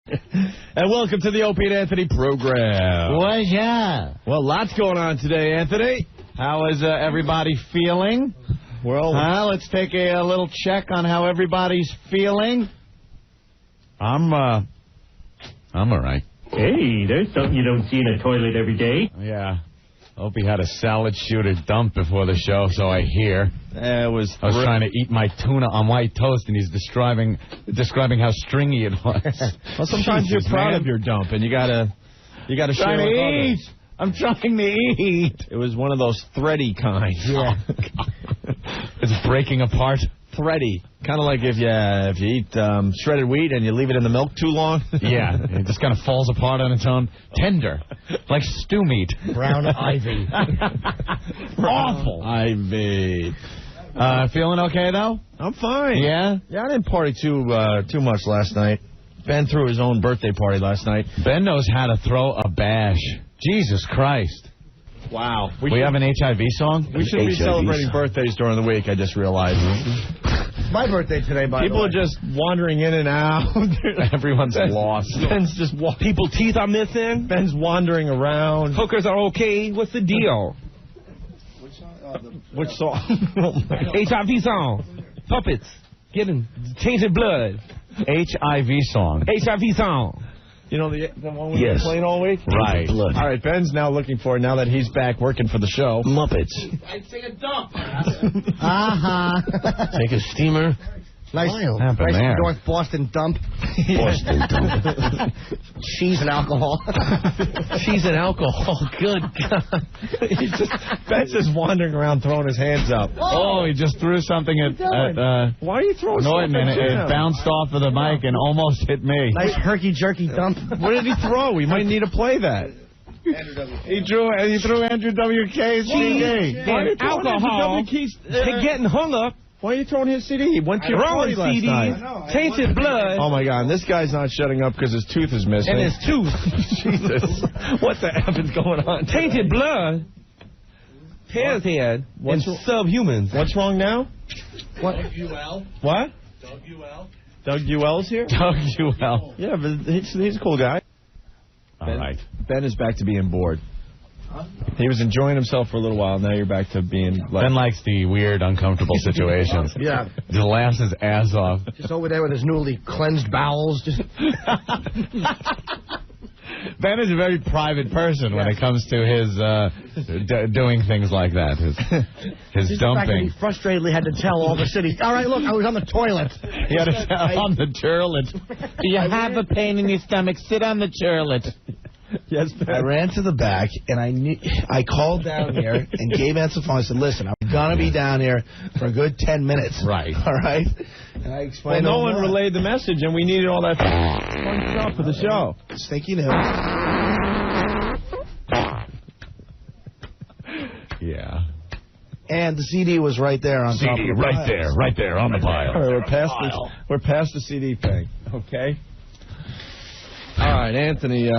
And welcome to the Opie and Anthony program. What's up? Well, lots going on today, Anthony. How is everybody feeling? Well, let's take a little check on how everybody's feeling. I'm all right. Hey, there's something you don't see in a toilet every day. Yeah. Opie had a salad shooter dump before the show, so I hear. I was trying to eat my tuna on white toast, and he's describing how stringy it was. Well, sometimes you're proud of your dump, and you gotta share with others. I'm trying to eat. It was one of those thready kinds. Yeah. It's breaking apart. Thready. Kind of like if you eat shredded wheat and you leave it in the milk too long. Yeah, it just kind of falls apart on its own. Tender, like stew meat. Brown ivy. Awful. Ivy. Feeling okay, though? I'm fine. Yeah? Yeah, I didn't party too much last night. Ben threw his own birthday party last night. Ben knows how to throw a bash. Jesus Christ. Wow. We have an HIV song? We shouldn't be celebrating birthdays during the week, I just realized. My birthday today, by the way. People are just wandering in and out. Everyone's lost. Ben's just People's teeth are missing. Ben's wandering around. Hookers are okay. What's the deal? Which song? HIV song. Puppets. Getting tainted blood. HIV song. HIV song. You know the one we've been playing all week? Right. All right, Ben's now looking for it now that he's back working for the show. Muppets. I'd take a dump. Take a steamer. Nice there? North Boston dump. Boston dump. Cheese and alcohol. Cheese and alcohol. Good God. Ben's just wandering around throwing his hands up. Oh, he just threw something at Why are you throwing something and at it him? bounced off of the mic and almost hit me. Nice herky-jerky dump. What did he throw? We might need to play that. He threw Andrew WK's CD. And alcohol. Getting hung up. Why are you throwing his CD? He went to your party Rolling last CDs. night. Tainted blood. Oh, my God. This guy's not shutting up because his tooth is missing. And his tooth. Jesus. What the F is going on? Tainted blood. Hair's head. And subhumans. What's wrong now? What? What? Doug UL's here? Doug UL. Yeah, but he's a cool guy. All right. Ben is back to being bored. He was enjoying himself for a little while. Now you're back to being like... Ben likes the weird, uncomfortable situations. Yeah. Just laughs his ass off. Just over there with his newly cleansed bowels. Just... Ben is a very private person when it comes to his doing things like that. His The fact that dumping. he frustratedly had to tell all the city, all right, look, I was on the toilet. He had to tell on the turlet. Do you have a pain in your stomach? Sit on the turlet. Yes, Ben. I ran to the back, and I called down here and gave Ansel phone. I said, listen, I'm going to be down here for a good 10 minutes. Right. All right? And I explained no one relayed the message, and we needed all that fun stuff for the show. Stinky Hill. Yeah. And the CD was right there on top of the pile. right there on the pile. All right, we're past the CD thing, okay? All right, Anthony.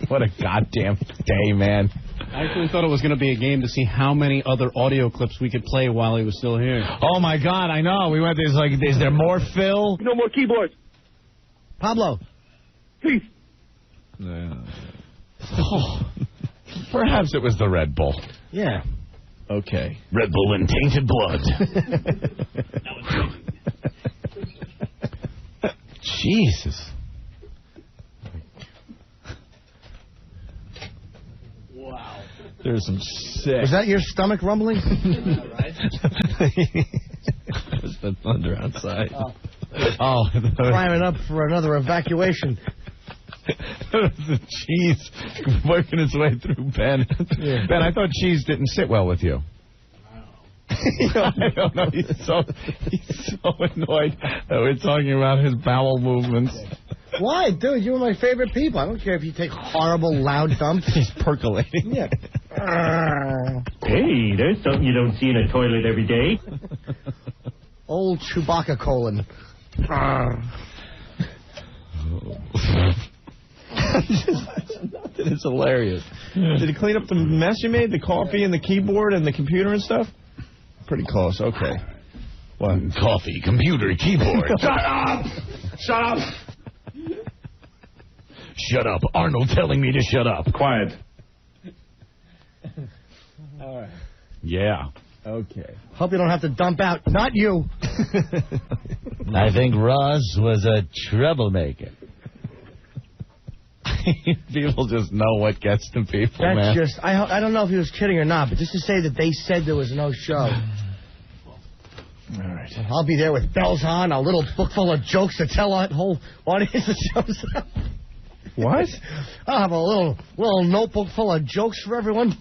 What a goddamn day, man. I actually thought it was going to be a game to see how many other audio clips we could play while he was still here. Oh, my God, I know. We went, is there more Phil? No more keyboards. Pablo. Peace. Oh, perhaps it was the Red Bull. Yeah. Okay. Red Bull and tainted blood. Jesus. Wow. There's some sick. Was that your stomach rumbling? Right? It was the thunder outside. Oh. Priming up for another evacuation. The cheese working its way through Ben. Yeah. Ben, I thought cheese didn't sit well with you. I don't know. He's so annoyed that we're talking about his bowel movements. Why, dude? You were my favorite people. I don't care if you take horrible, loud dumps. He's percolating. Yeah. Hey, there's something you don't see in a toilet every day. Old Chewbacca colon. It's hilarious. Did he clean up the mess you made? The coffee and the keyboard and the computer and stuff? Pretty close. Okay. What? Coffee, computer, keyboard. Shut up! Shut up. Shut up. Arnold telling me to shut up. Quiet. All right. Yeah. Okay. Hope you don't have to dump out. Not you. I think Ross was a troublemaker. People just know what gets to people, That's man. just, I don't know if he was kidding or not, but just to say that they said there was no show. All right. I'll be there with bells on, a little book full of jokes to tell our whole audience that shows up. What? I'll have a little notebook full of jokes for everyone.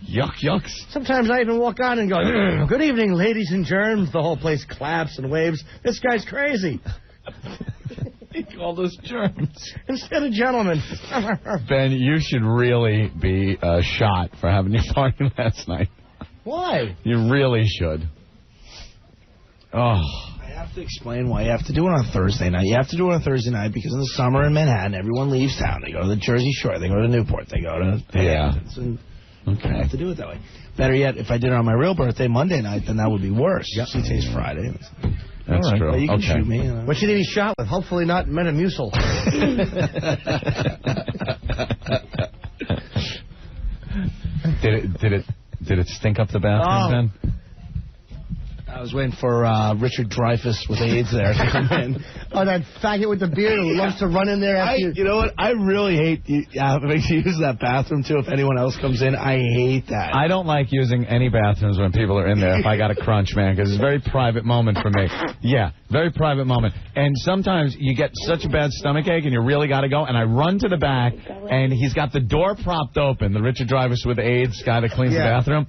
Yucks. Sometimes I even walk on and go, good evening, ladies and germs. The whole place claps and waves. This guy's crazy. He called us germs. Instead of gentlemen. Ben, you should really be shot for having your party last night. Why? You really should. Oh. I have to explain why you have to do it on Thursday night. You have to do it on Thursday night because in the summer in Manhattan, everyone leaves town. They go to the Jersey Shore. They go to Newport. They go to Hamptons. Okay. I have to do it that way. Better yet, if I did it on my real birthday, Monday night, then that would be worse. Yep. See, today's Friday. That's true. Well, you can shoot me. What should he be shot with? Hopefully not Metamucil. Did it stink up the bathroom, Ben? I was waiting for Richard Dreyfuss with AIDS there to come in. Oh, that faggot with the beard who loves to run in there after You know what? I really hate having to use that bathroom, too, if anyone else comes in. I hate that. I don't like using any bathrooms when people are in there if I got a crunch, man, because it's a very private moment for me. Yeah, very private moment. And sometimes you get such a bad stomachache and you really got to go, and I run to the back, and he's got the door propped open, the Richard Dreyfuss with AIDS guy that cleans the bathroom.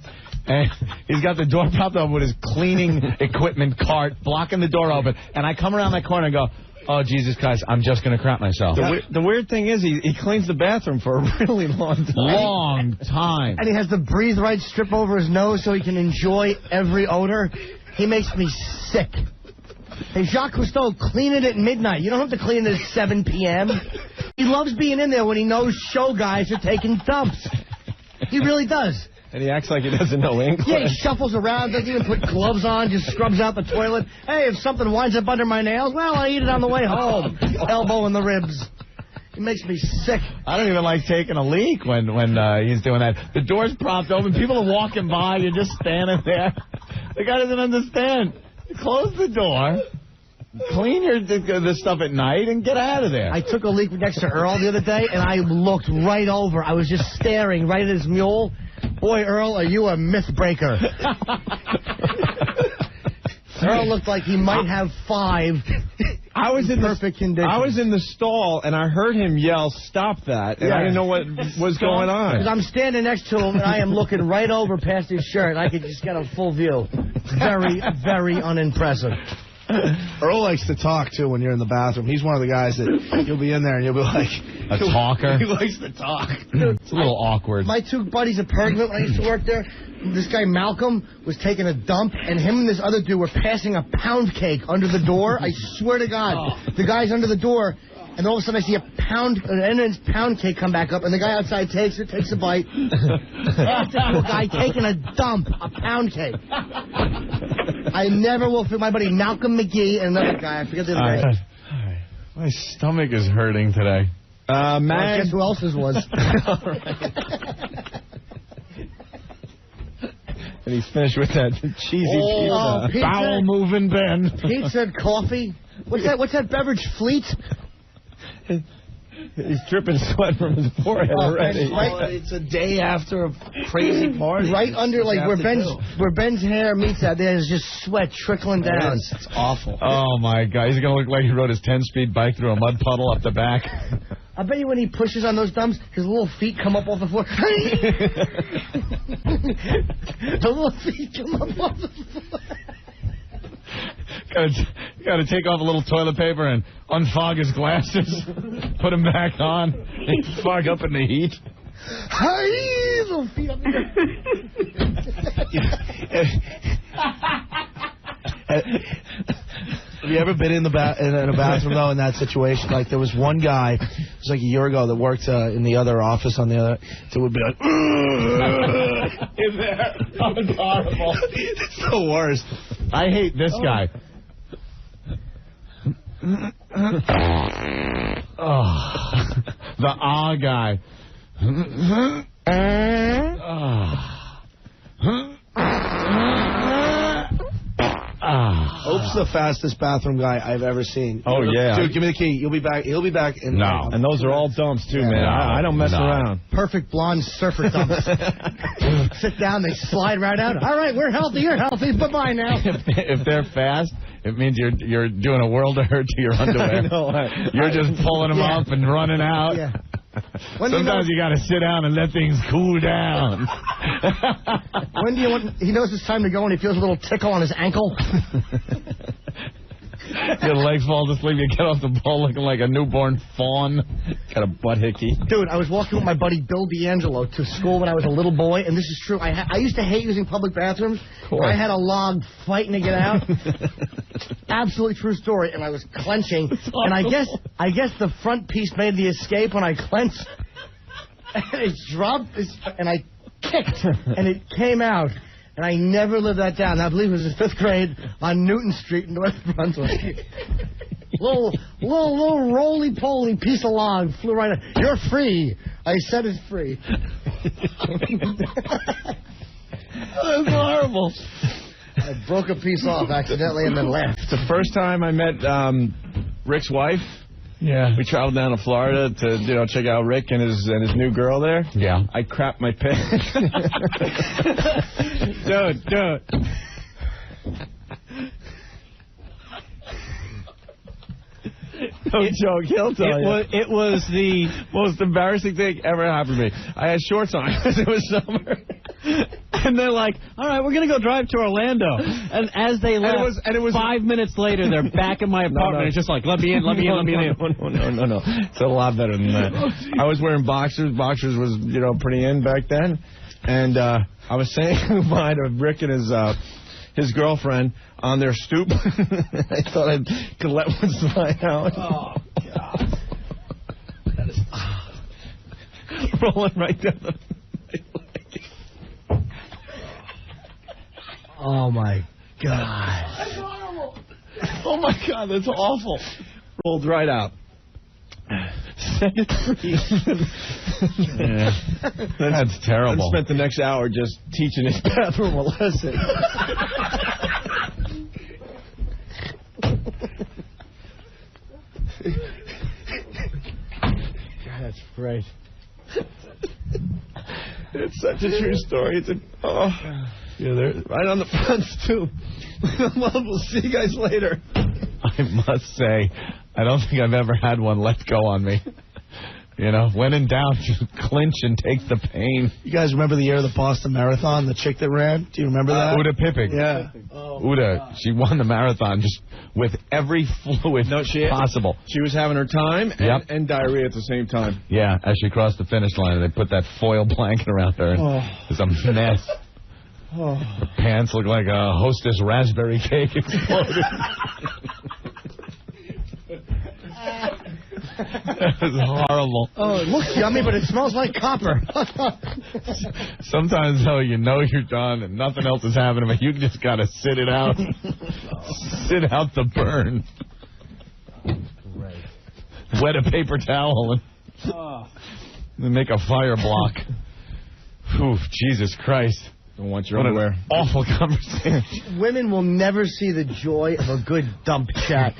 And he's got the door propped up with his cleaning equipment cart, blocking the door open. And I come around that corner and go, oh, Jesus Christ, I'm just going to crap myself. The weird thing is he cleans the bathroom for a really long time. And he has the breathe right strip over his nose so he can enjoy every odor. He makes me sick. Hey, Jacques Cousteau, clean it at midnight. You don't have to clean it at 7 p.m. He loves being in there when he knows show guys are taking dumps. He really does. And he acts like he doesn't know English. Yeah, he shuffles around, doesn't even put gloves on, just scrubs out the toilet. Hey, if something winds up under my nails, well, I eat it on the way home. Elbow in the ribs. It makes me sick. I don't even like taking a leak when he's doing that. The door's propped open. People are walking by. You're just standing there. The guy doesn't understand. Close the door. Clean the stuff at night and get out of there. I took a leak next to Earl the other day, and I looked right over. I was just staring right at his mule. Boy, Earl, are you a myth breaker? Earl looked like he might have 5. I was in perfect condition. I was in the stall, and I heard him yell, stop that, and I didn't know what was going on. Because I'm standing next to him, and I am looking right over past his shirt. I could just get a full view. Very, very unimpressive. Earl likes to talk, too, when you're in the bathroom. He's one of the guys that you'll be in there and you'll be like... A talker? He likes to talk. It's a little awkward. My 2 buddies at Pergament when I used to work there, this guy Malcolm was taking a dump, and him and this other dude were passing a pound cake under the door. I swear to God. The guy's under the door, and all of a sudden I see an pound cake come back up, and the guy outside takes it, takes a bite. After a guy taking a dump, a pound cake. I never will forget my buddy Malcolm McGee and another guy. I forget the other name. All right. My stomach is hurting today. Well, guess who else's was? And he's finished with that cheesy pizza. Bowel moving Ben. Pizza and coffee. What's that beverage? Fleet? He's dripping sweat from his forehead already. It's a day after a crazy party. Right under, like, where Ben's hair meets that, there's just sweat trickling down. It's awful. Oh, my God. He's going to look like he rode his 10-speed bike through a mud puddle up the back. I bet you when he pushes on those dumps, his little feet come up off the floor. The little feet come up off the floor. Got to take off a little toilet paper and unfog his glasses, put them back on, and fog up in the heat. Hi, little feet up there. Have you ever been in a bathroom, though, in that situation? Like, there was one guy, it was like a year ago, that worked in the other office on the other, that would be like, Is there? Oh, it's horrible. It's the worst. I hate this guy. Oh, the guy. Ope's the fastest bathroom guy I've ever seen. Oh, yeah. Dude, give me the key. You'll be back. He'll be back. No. And those are all dumps, too, man. I don't mess around. Perfect blonde surfer dumps. Sit down, they slide right out. All right, we're healthy, you're healthy. Bye-bye now. If they're fast, it means you're doing a world of hurt to your underwear. You're just pulling them up and running out. Yeah. Sometimes you got to sit down and let things cool down. When do you want... He knows it's time to go and he feels a little tickle on his ankle. Your legs fall asleep, you get off the ball looking like a newborn fawn. Got a butt hickey. Dude, I was walking with my buddy Bill D'Angelo to school when I was a little boy, and this is true. I used to hate using public bathrooms. I had a log fighting to get out. Absolutely true story, and I was clenching. And I guess the front piece made the escape when I clenched. And it dropped, and I kicked, and it came out. And I never lived that down. I believe it was in 5th grade on Newton Street in North Brunswick. little roly-poly piece of log flew right out. You're free. I said it's free. That's horrible. I broke a piece off accidentally and then left. The first time I met Rick's wife, we traveled down to Florida to check out Rick and his new girl there. Yeah. I crapped my pants. Dude. No joke, he'll tell you. It was the most embarrassing thing ever happened to me. I had shorts on because it was summer. And they're like, all right, we're going to go drive to Orlando. And as they left, it was 5 minutes later, they're back in my apartment. No. It's just like, let me in. No. It's a lot better than that. I was wearing boxers. Boxers was, pretty in back then. And I was saying goodbye to Rick and his girlfriend on their stoop. I thought I could let one slide out. Oh, God. That is rolling right down the... Oh, my God. That's horrible. Oh, my God, that's awful. Rolled right out. Set it free. Yeah. That's terrible. I spent the next hour just teaching his bathroom a lesson. God, that's great. It's such a true story. Yeah, they're right on the front stoop. Well, we'll see you guys later. I must say, I don't think I've ever had one let go on me. When in doubt, just clinch and take the pain. You guys remember the year of the Boston Marathon, the chick that ran? Do you remember that? Uda Pippig. Yeah. Uda, she won the marathon just with every fluid possible. She was having her time and diarrhea at the same time. Yeah, as she crossed the finish line, they put that foil blanket around her. And it was a mess. Her pants looked like a Hostess raspberry cake exploded. It was horrible. Oh, it looks yummy, but it smells like copper. Sometimes, though, you're done and nothing else is happening, but you just got to sit it out. Sit out the burn. Right. Wet a paper towel and make a fire block. Oof, Jesus Christ. Don't want your underwear. Awful conversation. Women will never see the joy of a good dump chat.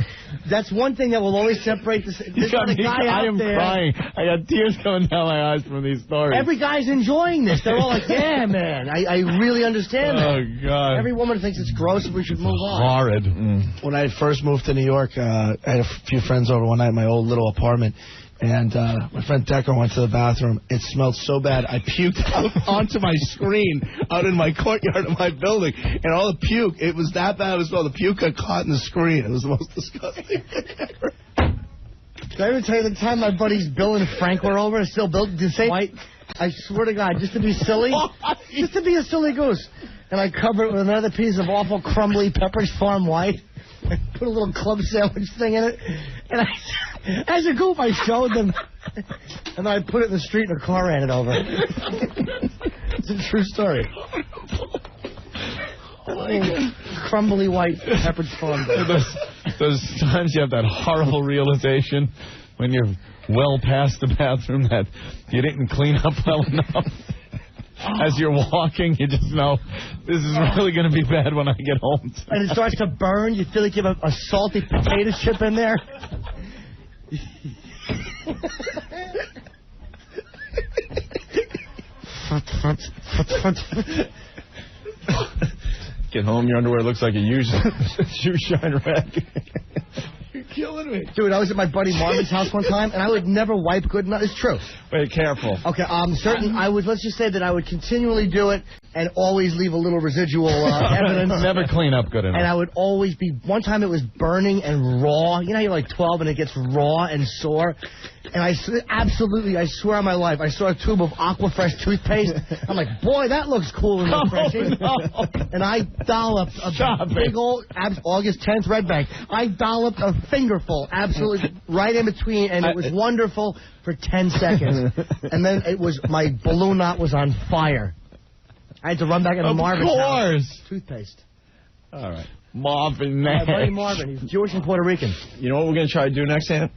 That's one thing that will always separate this. There's not a guy out I am there. crying. I got tears coming down my eyes from these stories. Every guy's enjoying this. They're all like, yeah, man. I really understand that. Oh, God. Every woman thinks it's gross and we should move on. Horrid. When I first moved to New York, I had a few friends over one night in my old little apartment. And my friend Decker went to the bathroom. It smelled so bad, I puked out onto my screen out in my courtyard of my building. And all the puke, it was that bad as well. The puke got caught in the screen. It was the most disgusting thing ever. Did I ever tell you the time my buddies Bill and Frank were over? Still Bill, the same white? I swear to God, just to be silly. Just to be a silly goose. And I covered it with another piece of awful crumbly Pepperidge Farm white. I put a little club sandwich thing in it. And as a goof, I showed them. And then I put it in the street and a car ran it over. It's a true story. Crumbly white Pepperidge Farm. Those times you have that horrible realization when you're well past the bathroom that you didn't clean up well enough. As you're walking, you just know this is really going to be bad when I get home. And it starts to burn. You feel like you have a salty potato chip in there. Get home, your underwear looks like a shoe shine rack. You're killing me. Dude, I was at my buddy Marvin's house one time, and I would never wipe good enough. It's true. Wait, careful. Okay, certain. Let's just say that I would continually do it and always leave a little residual evidence. Never clean up good enough. And I would always be. One time it was burning and raw. You know, you're like 12 and it gets raw and sore. And I swear on my life, I saw a tube of Aquafresh toothpaste. I'm like, boy, that looks cool and refreshing. No. And I dolloped a big old August 10th Red Bank. I dolloped a fingerful, absolutely right in between, and it was wonderful for 10 seconds. And then my balloon knot was on fire. I had to run back into Marvin's house. Toothpaste. All right. Marvin, my buddy Marvin. He's Jewish and Puerto Rican. You know what we're going to try to do next, Ant?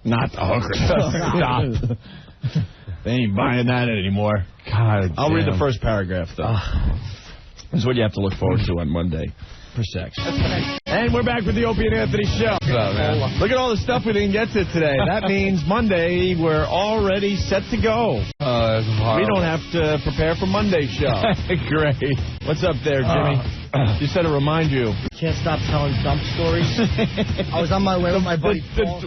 Not the hooker stuff. Stop. They ain't buying that anymore. God, I'll read the first paragraph, though. This is what you have to look forward to on Monday. For sex. And we're back with the Opie and Anthony show. Look at all the stuff we didn't get to today. That means Monday we're already set to go. We don't have to prepare for Monday's show. Great. What's up there, Jimmy? Just said to remind you. Can't stop telling dump stories. I was on my way with my buddy Paul.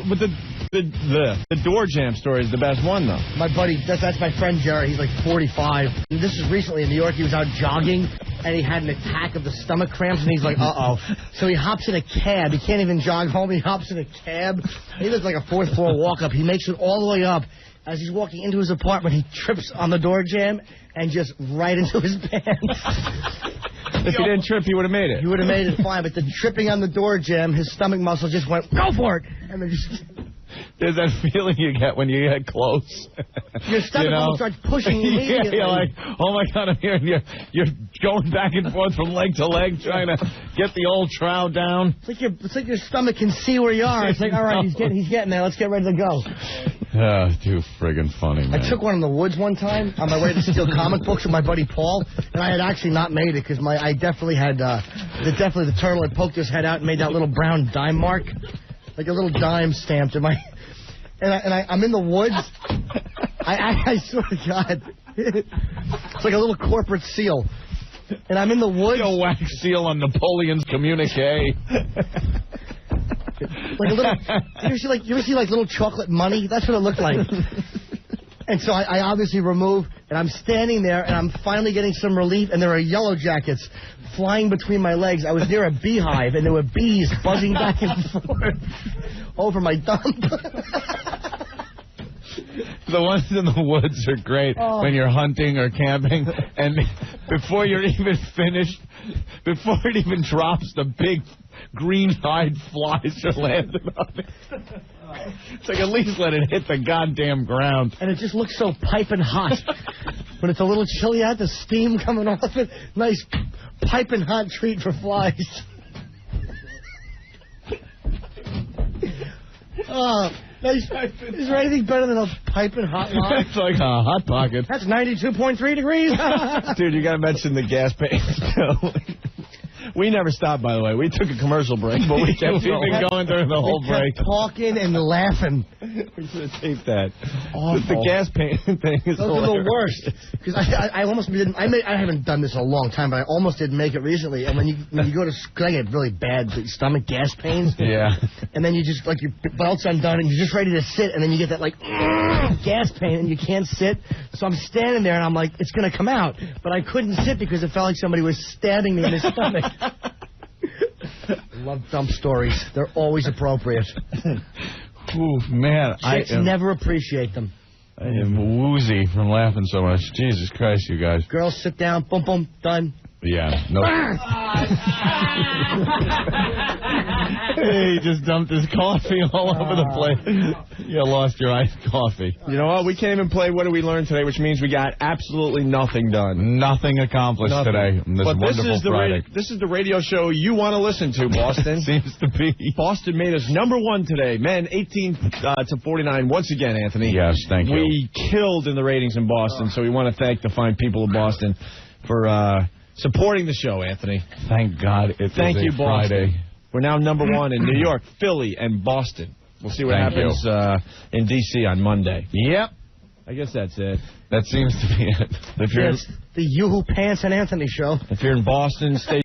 The door jam story is the best one, though. My buddy, that's my friend Jerry. He's like 45. And this was recently in New York. He was out jogging, and he had an attack of the stomach cramps, and he's like, uh-oh. So he hops in a cab. He can't even jog home. He hops in a cab. He lives like a fourth floor walk-up. He makes it all the way up. As he's walking into his apartment, he trips on the door jam and just right into his pants. If he didn't trip, he would have made it. He would have made it fine, but the tripping on the door jam, his stomach muscle just went, go for it! And then just... There's that feeling you get when you get close. Your stomach muscle starts pushing immediately. You're like, oh my God, I'm here. And you're going back and forth from leg to leg trying to get the old trow down. It's like your stomach can see where you are. It's like, all right, he's getting there. Let's get ready to go. Too friggin' funny, man. I took one in the woods one time on my way to steal comic books with my buddy Paul, and I had actually not made it because I definitely had the turtle had poked his head out and made that little brown dime mark, like a little dime stamped in my. I'm in the woods. I swear to God, it's like a little corporate seal, and I'm in the woods. A wax seal on Napoleon's communique. Like a little, you ever see little chocolate money? That's what it looked like. And so I obviously remove, and I'm standing there, and I'm finally getting some relief, and there are yellow jackets flying between my legs. I was near a beehive, and there were bees buzzing back and forth over my dump. The ones in the woods are great when you're hunting or camping, and before you're even finished, before it even drops, the big green-eyed flies are landing on it. It's like, at least let it hit the goddamn ground. And it just looks so piping hot. When it's a little chilly out, the steam coming off it. Nice piping hot treat for flies. Is there anything better than a piping hot line? It's like a Hot Pocket. That's 92.3 degrees. Dude, you got to mention the gas pans. We never stopped, by the way. We took a commercial break, but we kept going during the whole break. Talking and laughing. We should have taped that. The gas pan thing is Those are the worst. Because I almost didn't. I haven't done this in a long time, but I almost didn't make it recently. And when you go to, because I get really bad stomach gas pains. Yeah. And then you just your belt's undone and you're just ready to sit, and then you get that gas pain and you can't sit. So I'm standing there and I'm like, it's gonna come out, but I couldn't sit because it felt like somebody was stabbing me in the stomach. Love dump stories. They're always appropriate. Ooh, man. Chicks never appreciate them. I am woozy from laughing so much. Jesus Christ, you guys. Girls, sit down. Boom, boom. Done. Yeah. No. He just dumped his coffee all over the place. You lost your iced coffee. You know what? We can't even play What Did We Learn Today, which means we got absolutely nothing done. Nothing accomplished today. But this is the radio show you want to listen to, Boston. Seems to be. Boston made us #1 today. Men 18 to 49. Once again, Anthony. Yes, thank you. We killed in the ratings in Boston, so we want to thank the fine people of Boston for supporting the show, Anthony. Thank God it's you, Friday. Boston. We're now #1 in New York, Philly, and Boston. We'll see what happens in D.C. on Monday. Yep. I guess that's it. That seems to be it. If you're the You Who Pants and Anthony show. If you're in Boston, stay